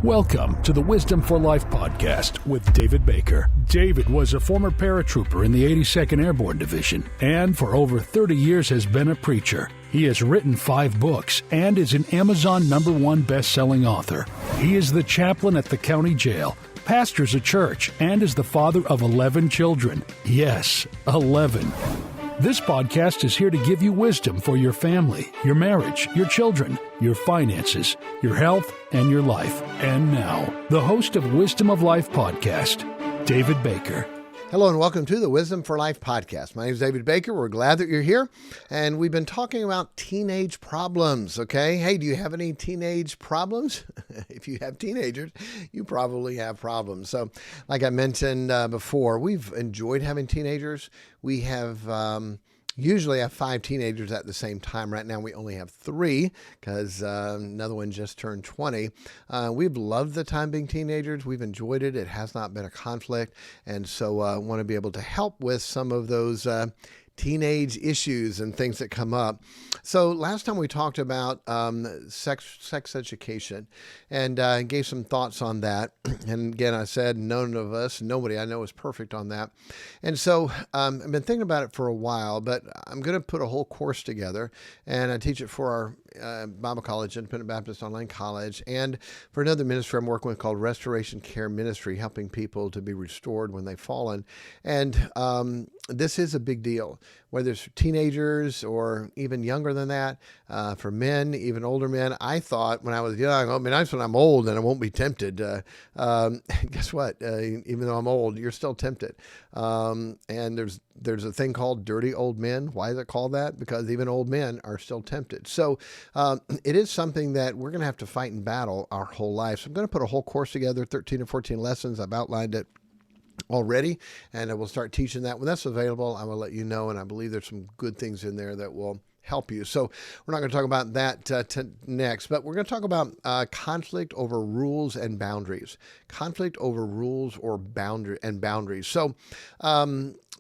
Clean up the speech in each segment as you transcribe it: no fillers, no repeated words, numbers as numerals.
Welcome to the Wisdom for Life podcast with David Baker. David was a former paratrooper in the 82nd Airborne Division and for over 30 years has been a preacher. He has written 5 books and is an Amazon #1 best-selling author. He is the chaplain at the county jail, pastors a church, and is the father of 11 children. Yes, 11. This podcast is here to give you wisdom for your family, your marriage, your children, your finances, your health, and your life. And now, the host of Wisdom of Life podcast, David Baker. Hello and welcome to the Wisdom for Life podcast. My name is David Baker. We're glad that you're here. And we've been talking about teenage problems, okay? Hey, do you have any teenage problems? If you have teenagers, you probably have problems. So like I mentioned before, we've enjoyed having teenagers. We have usually have 5 teenagers at the same time. Right now we only have 3 because another one just turned 20. We've loved the time being teenagers. We've enjoyed it. It has not been a conflict. And so I want to be able to help with some of those teenage issues and things that come up. So last time we talked about sex education and gave some thoughts on that. And again, I said nobody I know is perfect on that. And so I've been thinking about it for a while, but I'm going to put a whole course together and I teach it for our Bible College, Independent Baptist Online College, and for another ministry I'm working with called Restoration Care Ministry, helping people to be restored when they've fallen. And this is a big deal, whether it's teenagers or even younger than that, for men, even older men. I thought when I was young, it'd be nice when I'm old and I won't be tempted. Guess what? Even though I'm old, you're still tempted. And there's a thing called dirty old men. Why is it called that? Because even old men are still tempted. So it is something that we're going to have to fight and battle our whole life. So I'm going to put a whole course together, 13 or 14 lessons. I've outlined it already, and I will start teaching that. When that's available, I will let you know, and I believe there's some good things in there that will help you. So we're not going to talk about that next, but we're going to talk about conflict over rules and boundaries. Conflict over rules or boundaries. So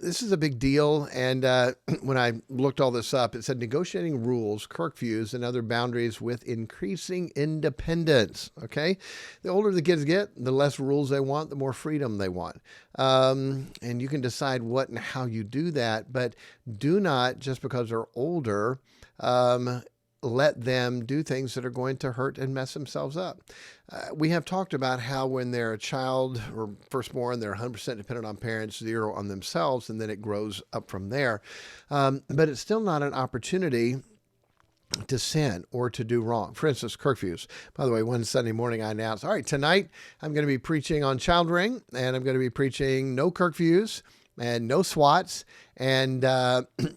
this is a big deal, and when I looked all this up, it said negotiating rules, curfews, and other boundaries with increasing independence, okay? The older the kids get, the less rules they want, the more freedom they want. And you can decide what and how you do that, but do not, just because they're older, let them do things that are going to hurt and mess themselves up. We have talked about how when they're a child or firstborn, they're 100% dependent on parents, 0 on themselves, and then it grows up from there. But it's still not an opportunity to sin or to do wrong. For instance, curfews. By the way, one Sunday morning I announced, all right, tonight I'm going to be preaching on child ring, and I'm going to be preaching no curfews and no SWATs and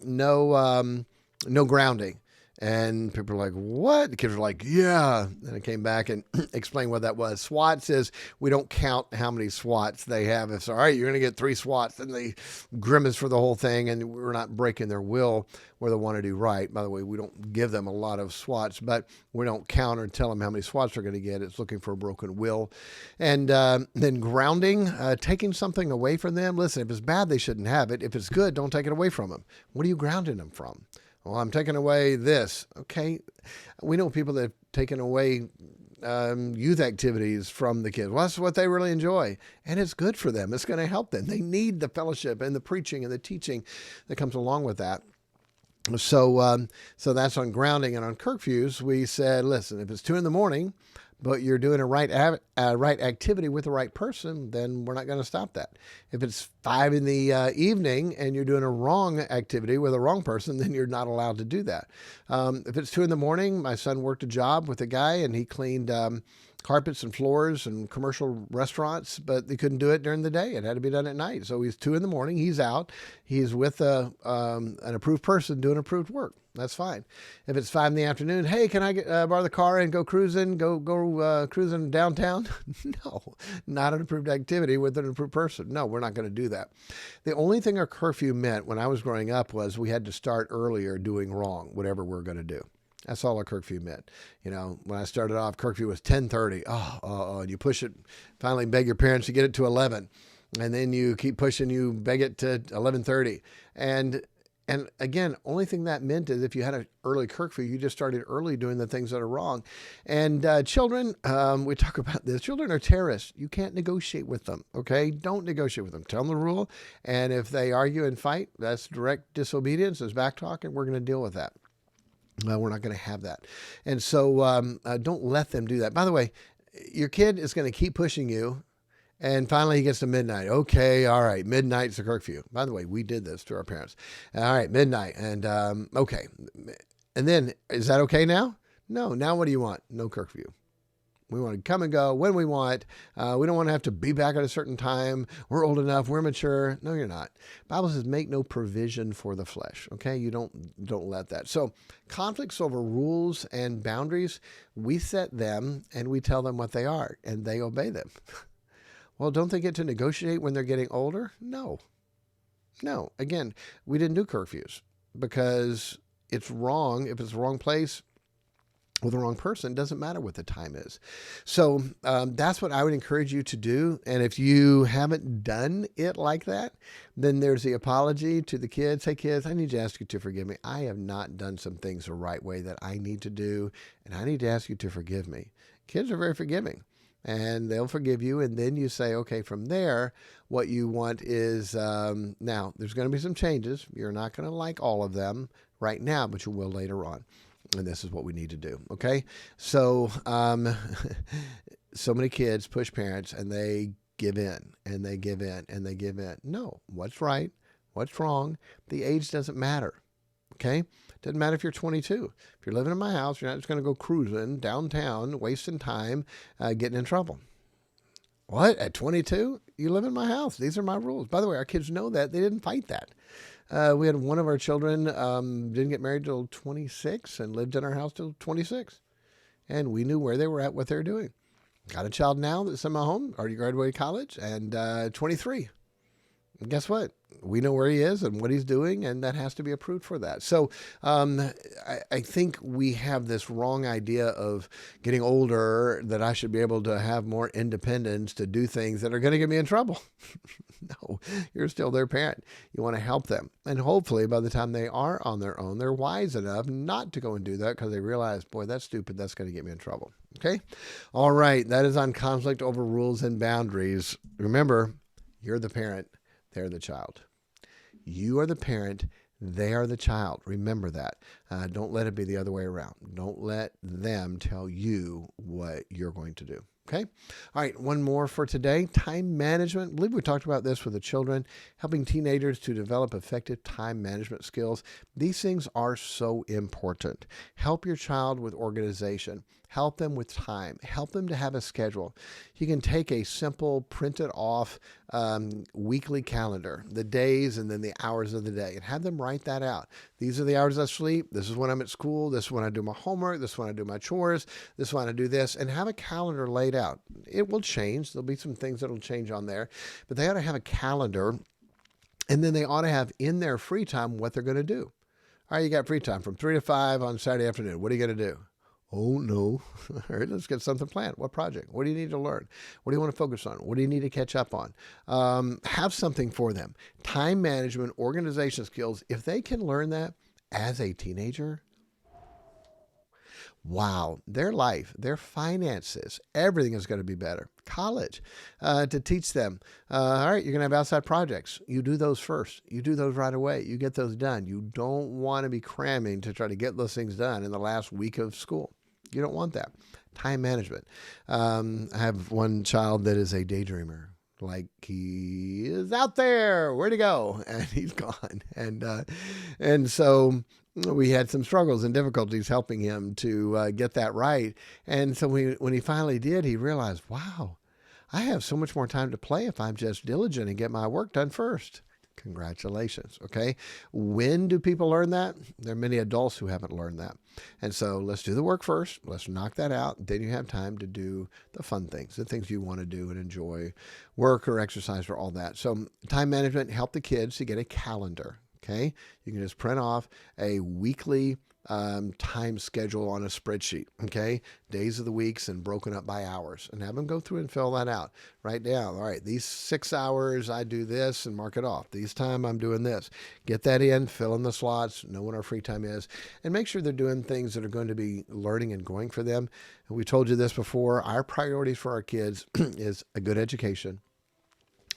no grounding. And people are like, what? The kids are like, yeah. And I came back and explained what that was. SWATs is we don't count how many SWATs they have. It's all right, you're going to get 3 SWATs. And they grimace for the whole thing. And we're not breaking their will where they want to do right. By the way, we don't give them a lot of SWATs, but we don't count or tell them how many SWATs they're going to get. It's looking for a broken will. And then grounding, taking something away from them. Listen, if it's bad, they shouldn't have it. If it's good, don't take it away from them. What are you grounding them from? Well, I'm taking away this. Okay. We know people that have taken away youth activities from the kids. Well, that's what they really enjoy. And it's good for them. It's going to help them. They need the fellowship and the preaching and the teaching that comes along with that. So that's on grounding. And on curfews, we said, listen, if it's 2 a.m, but you're doing a right activity with the right person, then we're not going to stop that. If it's 5 p.m. and you're doing a wrong activity with a wrong person, then you're not allowed to do that. If it's 2 a.m, my son worked a job with a guy and he cleaned carpets and floors and commercial restaurants, but they couldn't do it during the day. It had to be done at night. So he's 2 a.m, he's out, he's with an approved person doing approved work. That's fine. If it's 5 p.m, hey, can I borrow the car and go cruising, cruising downtown? No, not an approved activity with an approved person. No, we're not going to do that. The only thing a curfew meant when I was growing up was we had to start earlier doing wrong, whatever we're going to do. That's all a curfew meant. You know, when I started off, curfew was 10:30. And you push it, finally beg your parents to get it to 11. And then you keep pushing, you beg it to 11:30. And And again, only thing that meant is if you had an early curfew, you just started early doing the things that are wrong. And children, we talk about this. Children are terrorists. You can't negotiate with them. Okay, don't negotiate with them. Tell them the rule, and if they argue and fight, that's direct disobedience. It's back talk, and we're going to deal with that. We're not going to have that. And so don't let them do that. By the way, your kid is going to keep pushing you. And finally he gets to midnight. Okay. All right. Midnight's the curfew. By the way, we did this to our parents. All right. Midnight. And, okay. And then is that okay now? No. Now what do you want? No curfew. We want to come and go when we want. We don't want to have to be back at a certain time. We're old enough. We're mature. No, you're not. Bible says make no provision for the flesh. Okay. You don't let that. So conflicts over rules and boundaries, we set them and we tell them what they are and they obey them. Well, don't they get to negotiate when they're getting older? No. Again, we didn't do curfews because it's wrong. If it's the wrong place, with the wrong person, doesn't matter what the time is. So that's what I would encourage you to do. And if you haven't done it like that, then there's the apology to the kids. Hey kids, I need to ask you to forgive me. I have not done some things the right way that I need to do, and I need to ask you to forgive me. Kids are very forgiving. And they'll forgive you. And then you say, okay, from there, what you want is, now there's going to be some changes. You're not going to like all of them right now, but you will later on. And this is what we need to do. Okay. So, so many kids push parents and they give in and they give in and they give in. No, what's right? What's wrong? The age doesn't matter. Okay. Doesn't matter if you're 22. If you're living in my house, you're not just going to go cruising downtown, wasting time, getting in trouble. What? At 22? You live in my house. These are my rules. By the way, our kids know that. They didn't fight that. We had one of our children didn't get married till 26 and lived in our house till 26. And we knew where they were at, what they were doing. Got a child now that's in my home, already graduated college, and 23. And guess what? We know where he is and what he's doing, and that has to be approved for that. So I think we have this wrong idea of getting older that I should be able to have more independence to do things that are going to get me in trouble. No, you're still their parent. You want to help them. And hopefully by the time they are on their own, they're wise enough not to go and do that because they realize, boy, that's stupid. That's going to get me in trouble. Okay. All right. That is on conflict over rules and boundaries. Remember, you're the parent. They're the child. You are the parent. They are the child. Remember that. Don't let it be the other way around. Don't let them tell you what you're going to do. Okay. All right. One more for today. Time management. I believe we talked about this with the children, helping teenagers to develop effective time management skills. These things are so important. Help your child with organization. Help them with time. Help them to have a schedule. You can take a simple printed off weekly calendar, the days and then the hours of the day, and have them write that out. These are the hours I sleep. This is when I'm at school. This is when I do my homework. This is when I do my chores. This is when I do this, and have a calendar laid out. It will change. There'll be some things that will change on there, but they ought to have a calendar, and then they ought to have in their free time what they're going to do. All right, you got free time from 3 to 5 on Saturday afternoon. What are you going to do? Oh, no. All right, let's get something planned. What project? What do you need to learn? What do you want to focus on? What do you need to catch up on? Have something for them. Time management, organization skills. If they can learn that as a teenager, wow, their life, their finances, everything is going to be better. College, to teach them, all right, you're going to have outside projects. You do those first. You do those right away. You get those done. You don't want to be cramming to try to get those things done in the last week of school. You don't want that. Time management. I have one child that is a daydreamer. Like he is out there, where'd he go? And he's gone. And so we had some struggles and difficulties helping him to get that right. And so when he finally did, he realized, wow, I have so much more time to play if I'm just diligent and get my work done first. Congratulations. Okay. When do people learn that? There are many adults who haven't learned that. And so let's do the work first. Let's knock that out. Then you have time to do the fun things, the things you want to do and enjoy, work or exercise or all that. So time management, help the kids to get a calendar. Okay. You can just print off a weekly time schedule on a spreadsheet, okay? Days of the weeks and broken up by hours, and have them go through and fill that out. Write down, all right, these 6 hours I do this and mark it off. These time I'm doing this. Get that in, fill in the slots, know when our free time is, and make sure they're doing things that are going to be learning and growing for them. And we told you this before, our priorities for our kids is a good education,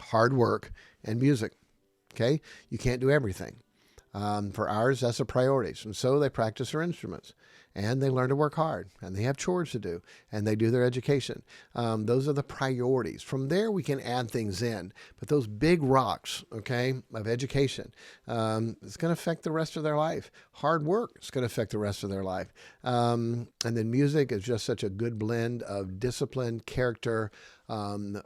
hard work, and music, okay? You can't do everything. For ours, that's the priorities. And so they practice their instruments, and they learn to work hard, and they have chores to do, and they do their education. Those are the priorities. From there, we can add things in. But those big rocks, okay, of education, it's going to affect the rest of their life. Hard work is going to affect the rest of their life. And then music is just such a good blend of discipline, character, and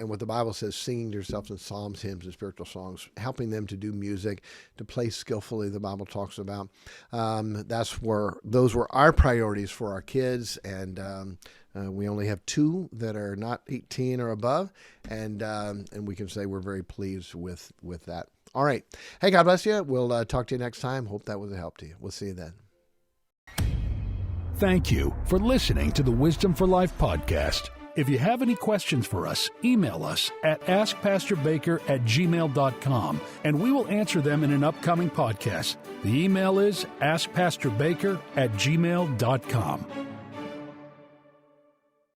what the Bible says, singing to yourself in psalms, hymns, and spiritual songs, helping them to do music, to play skillfully, the Bible talks about. Those were our priorities for our kids, and we only have 2 that are not 18 or above, and we can say we're very pleased with that. All right. Hey, God bless you. We'll talk to you next time. Hope that was a help to you. We'll see you then. Thank you for listening to the Wisdom for Life podcast. If you have any questions for us, email us at askPastorDavidbaker@gmail.com, and we will answer them in an upcoming podcast. The email is askPastorDavidbaker@gmail.com.